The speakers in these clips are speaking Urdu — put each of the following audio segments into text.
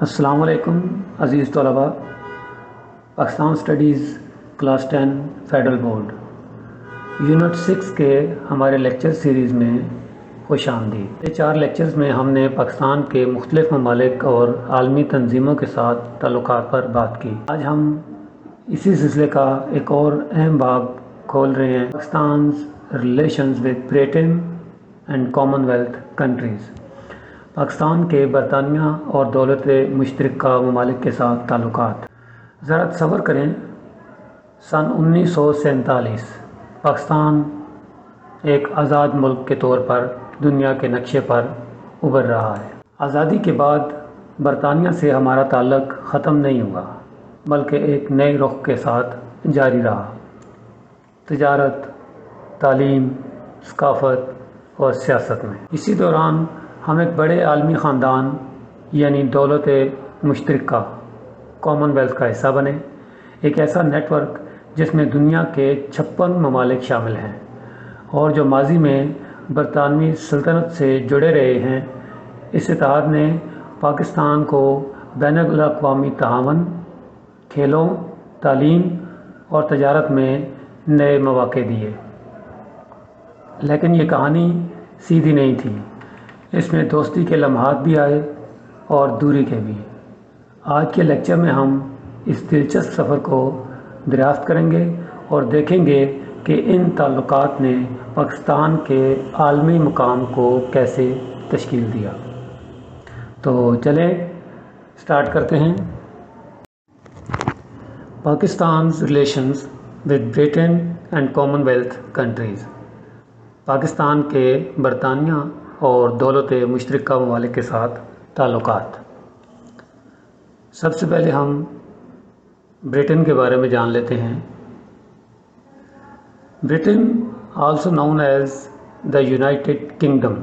السلام علیکم عزیز طلباء، Pakistan studies class 10 federal board unit 6 کے ہمارے لیکچر سیریز میں خوش آمدید۔ یہ 4 لیکچرز میں ہم نے پاکستان کے مختلف ممالک اور عالمی تنظیموں کے ساتھ تعلقات پر بات کی۔ آج ہم اسی سلسلے کا ایک اور اہم باب کھول رہے ہیں، Pakistan's relations with Britain and Commonwealth countries, Pakistan کے برطانیہ اور دولت مشترکہ ممالک کے ساتھ تعلقات۔ ذرا تصور کریں، سن 1947 پاکستان ایک آزاد ملک کے طور پر دنیا کے نقشے پر ابھر رہا ہے۔ آزادی کے بعد برطانیہ سے ہمارا تعلق ختم نہیں ہوا، بلکہ ایک نئے رخ کے ساتھ جاری رہا۔ تجارت، تعلیم، ثقافت اور سیاست میں۔ اسی دوران ہم ایک بڑے عالمی خاندان یعنی دولت مشترکہ کامن ویلتھ کا حصہ بنے، ایک ایسا نیٹ ورک جس میں دنیا کے 56 ممالک شامل ہیں اور جو ماضی میں برطانوی سلطنت سے جڑے رہے ہیں۔ اس اتحاد نے پاکستان کو بین الاقوامی تعاون، کھیلوں، تعلیم اور تجارت میں نئے مواقع دیے۔ لیکن یہ کہانی سیدھی نہیں تھی، اس میں دوستی کے لمحات بھی آئے اور دوری کے بھی۔ آج کے لیکچر میں ہم اس دلچسپ سفر کو دریافت کریں گے اور دیکھیں گے کہ ان تعلقات نے پاکستان کے عالمی مقام کو کیسے تشکیل دیا۔ تو چلیں سٹارٹ کرتے ہیں۔ Pakistan's relations with Britain and Commonwealth countries, Pakistan کے برطانیہ اور دولت مشترکہ ممالک کے ساتھ تعلقات۔ سب سے پہلے ہم برٹن کے بارے میں جان لیتے ہیں۔ برٹن also known as the United Kingdom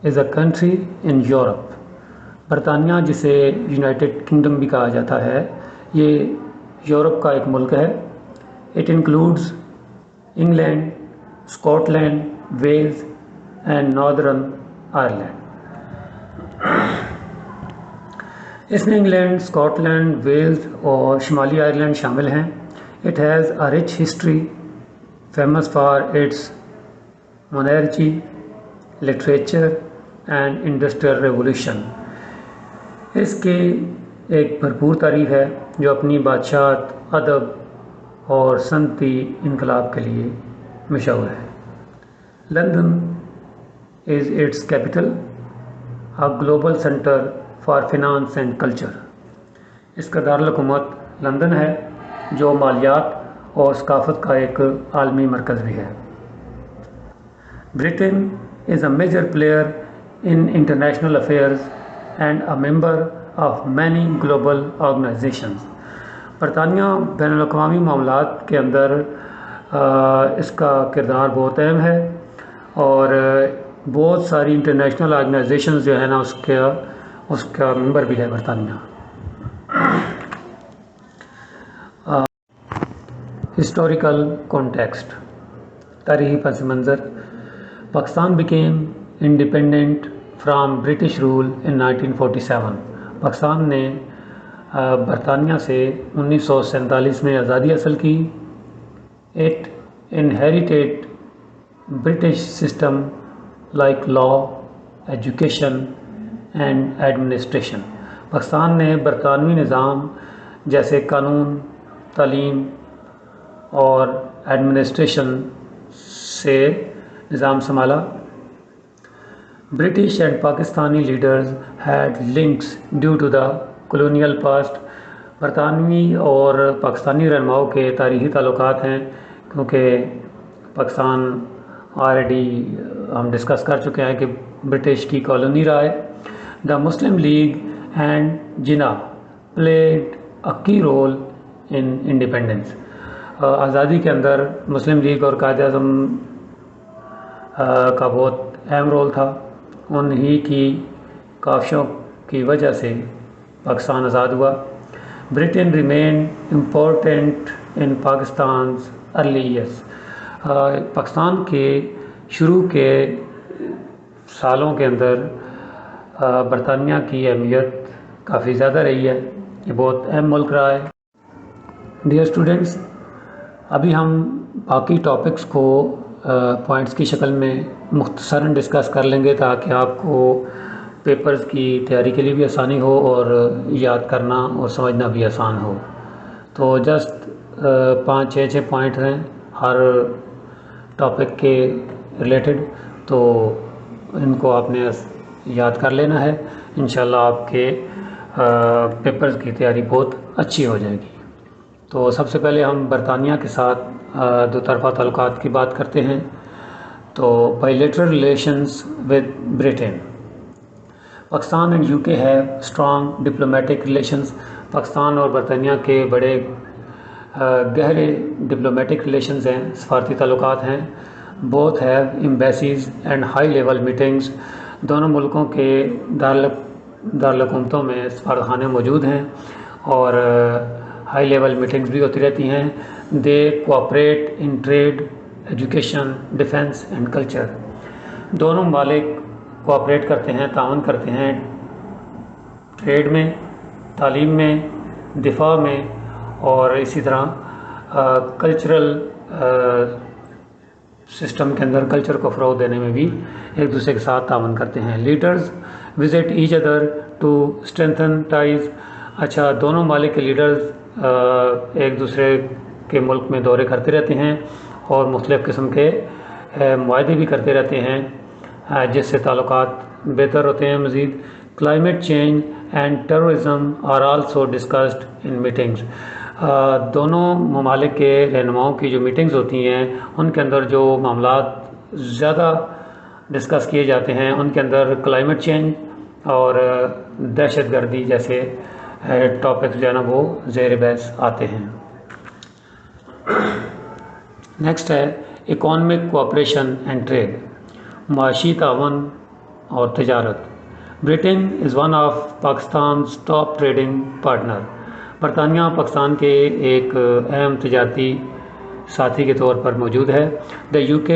is a country in Europe۔ برطانیہ جسے یونائٹڈ کنگڈم بھی کہا جاتا ہے، یہ یورپ کا ایک ملک ہے۔ It includes England, Scotland, Wales and Northern Ireland۔ اس میں انگلینڈ، اسکاٹ لینڈ، ویلز اور شمالی آئرلینڈ شامل ہیں۔ It has a rich history, famous for its monarchy, literature and industrial revolution۔ اس کی ایک بھرپور تاریخ ہے جو اپنی بادشاہت، ادب اور صنعتی انقلاب کے لیے مشہور ہے۔ London is its capital, a global center for finance and culture۔ اس کا دارالحکومت لندن ہے جو مالیات اور ثقافت کا ایک عالمی مرکز بھی ہے۔ Britain is a major player in international affairs and a member of many global organizations۔ برطانیہ بین الاقوامی معاملات کے اندر اس کا کردار بہت اہم ہے اور بہت ساری انٹرنیشنل آرگنائزیشنز جو ہے نا اس کا ممبر بھی ہے برطانیہ۔ ہسٹوریکل کانٹیکسٹ، تاریخی پس منظر۔ Pakistan became independent from British rule in 1947۔ Pakistan نے برطانیہ سے 1947 میں آزادی حاصل کی۔ It inherited British system like law, education and administration۔ Pakistan نے برطانوی نظام جیسے قانون، تعلیم اور ایڈمنسٹریشن سے نظام سنبھالا۔ British and Pakistani leaders had links due to the colonial past۔ برطانوی اور پاکستانی رہنماؤں کے تاریخی تعلقات ہیں کیونکہ پاکستان آلریڈی ہم ڈسکس کر چکے ہیں کہ برٹش کی کالونی رہا ہے۔ The Muslim League and Jinnah played a key role in independence. آزادی کے اندر مسلم لیگ اور قائد اعظم کا بہت اہم رول تھا۔ انہی کی کاوشوں کی وجہ سے پاکستان آزاد ہوا۔ Britain remain important in Pakistan's early years. Pakistan کے شروع کے سالوں کے اندر برطانیہ کی اہمیت کافی زیادہ رہی ہے، یہ بہت اہم ملک رہا ہے۔ ڈیئر اسٹوڈنٹس، ابھی ہم باقی ٹاپکس کو پوائنٹس کی شکل میں مختصراً ڈسکس کر لیں گے تاکہ آپ کو پیپرز کی تیاری کے لیے بھی آسانی ہو اور یاد کرنا اور سمجھنا بھی آسان ہو۔ تو جسٹ 5-6 پوائنٹ ہیں ہر ٹاپک کے ریلیٹڈ، تو ان کو آپ نے یاد کر لینا ہے۔ انشاءاللہ آپ کے پیپرز کی تیاری بہت اچھی ہو جائے گی۔ تو سب سے پہلے ہم برطانیہ کے ساتھ دو طرفہ تعلقات کی بات کرتے ہیں۔ تو bilateral relations with Britain. Pakistan and UK have strong diplomatic relations. Pakistan اور برطانیہ کے بڑے گہرے ڈپلومیٹک ریلیشنز ہیں، سفارتی تعلقات ہیں۔ both have embassies and high level meetings. دونوں ملکوں کے دارالحکومتوں میں سفارتخانے موجود ہیں اور ہائی لیول میٹنگز بھی ہوتی رہتی ہیں۔ They cooperate in trade, education, defence and culture. دونوں ممالک کوآپریٹ کرتے ہیں، تعاون کرتے ہیں ٹریڈ میں، تعلیم میں، دفاع میں، اور اسی طرح کلچرل سسٹم کے اندر کلچر کو فروغ دینے میں بھی ایک دوسرے کے ساتھ تعاون کرتے ہیں۔ Leaders visit each other to strengthen ties. اچھا، دونوں ممالک کے لیڈرز ایک دوسرے کے ملک میں دورے کرتے رہتے ہیں اور مختلف قسم کے معاہدے بھی کرتے رہتے ہیں جس سے تعلقات بہتر ہوتے ہیں مزید۔ Climate change and terrorism are also discussed in meetings. دونوں ممالک کے رہنماؤں کی جو میٹنگز ہوتی ہیں ان کے اندر جو معاملات زیادہ ڈسکس کیے جاتے ہیں ان کے اندر کلائمیٹ چینج اور دہشت گردی جیسے ٹاپکس جو ہے نا وہ زیر بحث آتے ہیں۔ نیکسٹ ہے اکانومک کوآپریشن اینڈ ٹریڈ، معاشی تعاون اور تجارت۔ Britain is one of Pakistan's top trading partner. برطانیہ پاکستان کے ایک اہم تجارتی ساتھی کے طور پر موجود ہے۔ The UK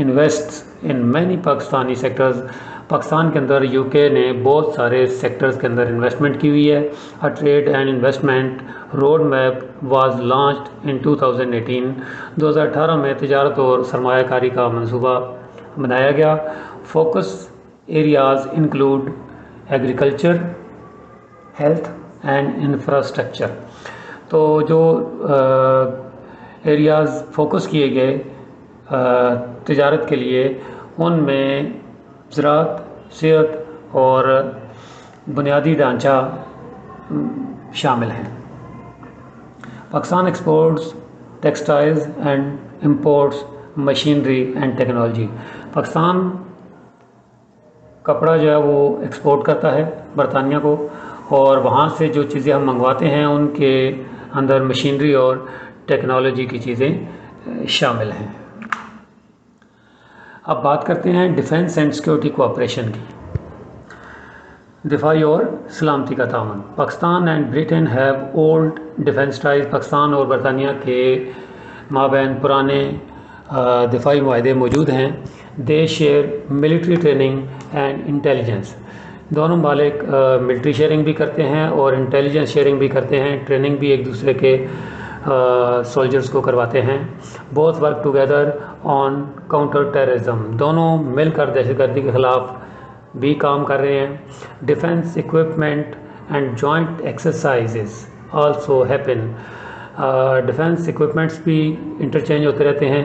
invests in many Pakistani sectors. Pakistan کے اندر UK نے بہت سارے سیکٹرز کے اندر انویسٹمنٹ کی ہوئی ہے۔ A trade and investment road map was launched in 2018۔ 2018 میں تجارت اور سرمایہ کاری کا منصوبہ بنایا گیا۔ Focus areas include agriculture, health and infrastructure. تو جو ایریاز فوکس کیے گئے تجارت کے لیے ان میں زراعت، صحت اور بنیادی ڈھانچہ شامل ہیں۔ Pakistan exports textiles and imports machinery and technology. Pakistan کپڑا جو ہے وہ ایکسپورٹ کرتا ہے برطانیہ کو، اور وہاں سے جو چیزیں ہم منگواتے ہیں ان کے اندر مشینری اور ٹیکنالوجی کی چیزیں شامل ہیں۔ اب بات کرتے ہیں ڈیفنس اینڈ سیکورٹی کوآپریشن کی۔ دفاعی اور سلامتی کا تعاون۔ Pakistan and Britain have old defence ties. Pakistan اور برطانیہ کے مابین پرانے دفاعی معاہدے موجود ہیں۔ They share military training and intelligence. دونوں ممالک ملٹری شیئرنگ بھی کرتے ہیں اور انٹیلیجنس شیئرنگ بھی کرتے ہیں، ٹریننگ بھی ایک دوسرے کے سولجرز کو کرواتے ہیں۔ Both work together on counter terrorism. دونوں مل کر دہشت گردی کے خلاف بھی کام کر رہے ہیں۔ Defence equipment and joint exercises also happen. Defence equipments بھی انٹرچینج ہوتے رہتے ہیں،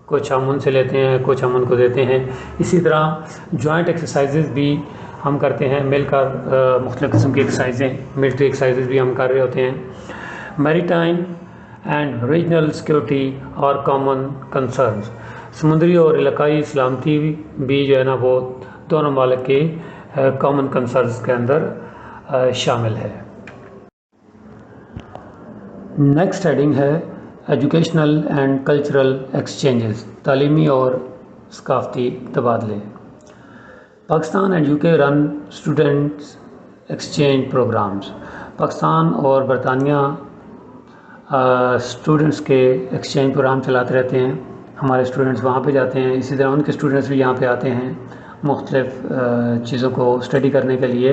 کچھ ہم ان سے لیتے ہیں، کچھ ہم ان کو دیتے ہیں۔ اسی طرح جوائنٹ ایکسرسائزز بھی ہم کرتے ہیں مل کر، مختلف قسم کی ایکسرسائزیں، ملٹری ایکسرسائزز بھی ہم کر رہے ہوتے ہیں۔ میری ٹائم اینڈ ریجنل سیکورٹی اور کامن کنسرنز۔ سمندری اور علاقائی سلامتی بھی جو ہے نا وہ دونوں ممالک کے کامن کنسرنز کے اندر شامل ہے۔ نیکسٹ ہیڈنگ ہے ایجوکیشنل اینڈ کلچرل ایکسچینجز، تعلیمی اور ثقافتی تبادلے۔ Pakistan and UK run students exchange programmes. Pakistan اور برطانیہ اسٹوڈنٹس کے ایکسچینج پروگرام چلاتے رہتے ہیں، ہمارے اسٹوڈنٹس وہاں پہ جاتے ہیں، اسی طرح ان کے اسٹوڈنٹس بھی یہاں پہ آتے ہیں مختلف چیزوں کو اسٹڈی کرنے کے لیے۔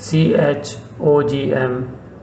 CHOGM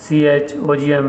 CHOGM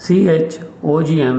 CHOGM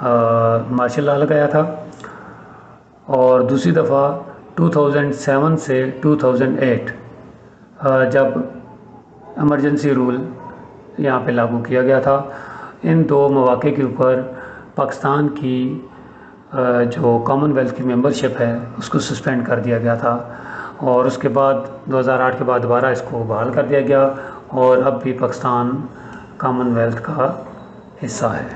martial law لگایا تھا، اور دوسری دفعہ 2007 سے 2008 جب ایمرجنسی رول یہاں پہ لاگو کیا گیا تھا۔ ان دو مواقع کے اوپر پاکستان کی جو کامن ویلتھ کی ممبرشپ ہے اس کو سسپینڈ کر دیا گیا تھا، اور اس کے بعد 2008 کے بعد دوبارہ اس کو بحال کر دیا گیا، اور اب بھی پاکستان کامن ویلتھ کا حصہ ہے۔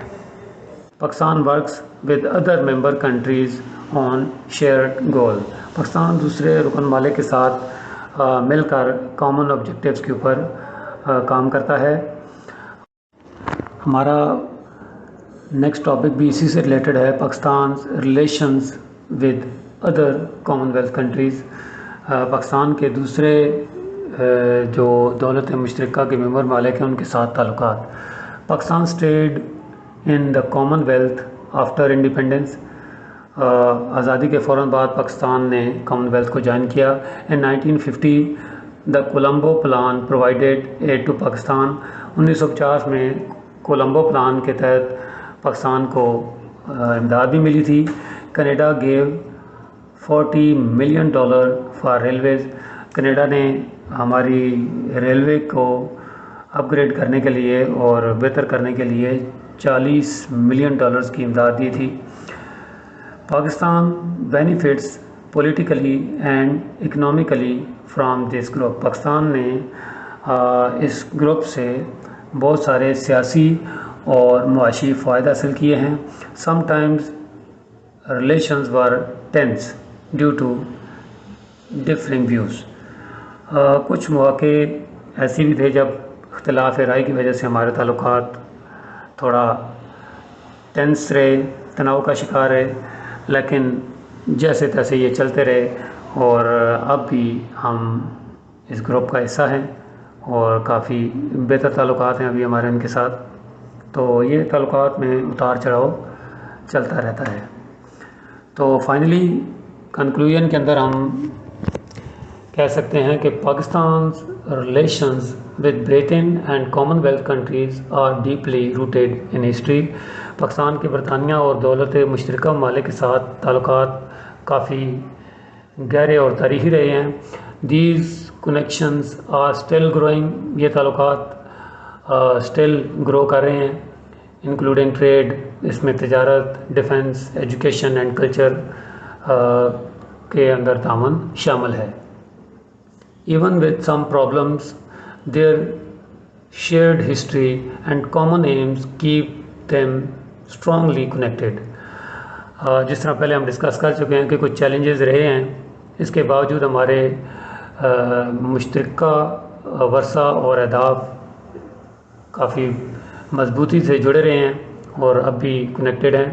Pakistan works with other member countries on shared goal. Pakistan دوسرے رکن ممالک کے ساتھ مل کر کامن آبجیکٹیوز کے اوپر کام کرتا ہے۔ ہمارا نیکسٹ ٹاپک بھی اسی سے ریلیٹڈ ہے، Pakistan relations with other common wealth countries. Pakistan کے دوسرے جو دولت مشترکہ کے ممبر ممالک ہیں ان کے ساتھ تعلقات۔ Pakistan stayed in the Commonwealth after independence. آزادی کے فوراً بعد پاکستان نے کامن ویلتھ کو جوائن کیا۔ In 1950 the Colombo plan provided aid to Pakistan. 1950 میں کولمبو پلان کے تحت پاکستان کو امداد بھی ملی تھی۔ Canada give $40 million for railways. Canada نے ہماری ریلوے کو اپ گریڈ کرنے کے لیے اور بہتر کرنے کے لیے $40 ملین کی امداد دی تھی۔ Pakistan benefits politically and economically from this group. Pakistan نے اس گروپ سے بہت سارے سیاسی اور معاشی فوائد حاصل کیے ہیں۔ Sometimes relations were tense due to differing views. کچھ مواقع ایسے بھی تھے جب اختلاف رائے کی وجہ سے ہمارے تعلقات تھوڑا ٹینس رہے، تناؤ کا شکار رہے، لیکن جیسے تیسے یہ چلتے رہے، اور اب بھی ہم اس گروپ کا حصہ ہیں اور کافی بہتر تعلقات ہیں ابھی ہمارے ان کے ساتھ۔ تو یہ تعلقات میں اتار چڑھاؤ چلتا رہتا ہے۔ تو فائنلی کنکلوژن کے اندر ہم کہہ سکتے ہیں کہ Pakistan relations with Britain and Commonwealth countries are deeply rooted in history. Pakistan کے برطانیہ اور دولت مشترکہ ممالک کے ساتھ تعلقات کافی گہرے اور تاریخی رہے ہیں۔ These connections are still growing. یہ تعلقات اسٹل گرو کر رہے ہیں، انکلوڈنگ ٹریڈ، اس میں تجارت، ڈیفنس، ایجوکیشن اینڈ کلچر کے اندر تعاون شامل ہے۔ Even with some problems, their shared history and common aims keep them strongly connected۔ جس طرح پہلے ہم ڈسکس کر چکے ہیں کہ کچھ چیلنجز رہے ہیں، اس کے باوجود ہمارے مشترکہ ورثہ اور اہداف کافی مضبوطی سے جڑے رہے ہیں اور اب بھی کنیکٹڈ ہیں۔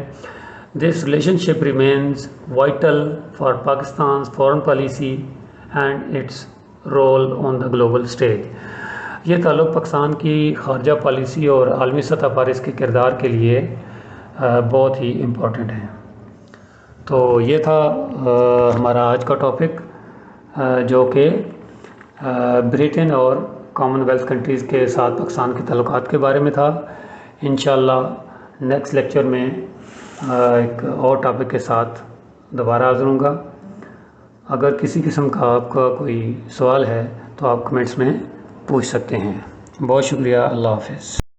This relationship remains vital for Pakistan's foreign policy and its roll on the global stage. یہ تعلق پاکستان کی خارجہ پالیسی اور عالمی سطح پر اس کے کردار کے لیے بہت ہی امپورٹنٹ ہے۔ تو یہ تھا ہمارا آج کا ٹاپک، جو کہ برٹن اور کامن ویلتھ کنٹریز کے ساتھ پاکستان کے تعلقات کے بارے میں تھا۔ انشاءاللہ نیکسٹ لیکچر میں ایک اور ٹاپک کے ساتھ دوبارہ حاضر ہوں گا۔ اگر کسی قسم کا آپ کا کوئی سوال ہے تو آپ کمنٹس میں پوچھ سکتے ہیں۔ بہت شکریہ، اللہ حافظ۔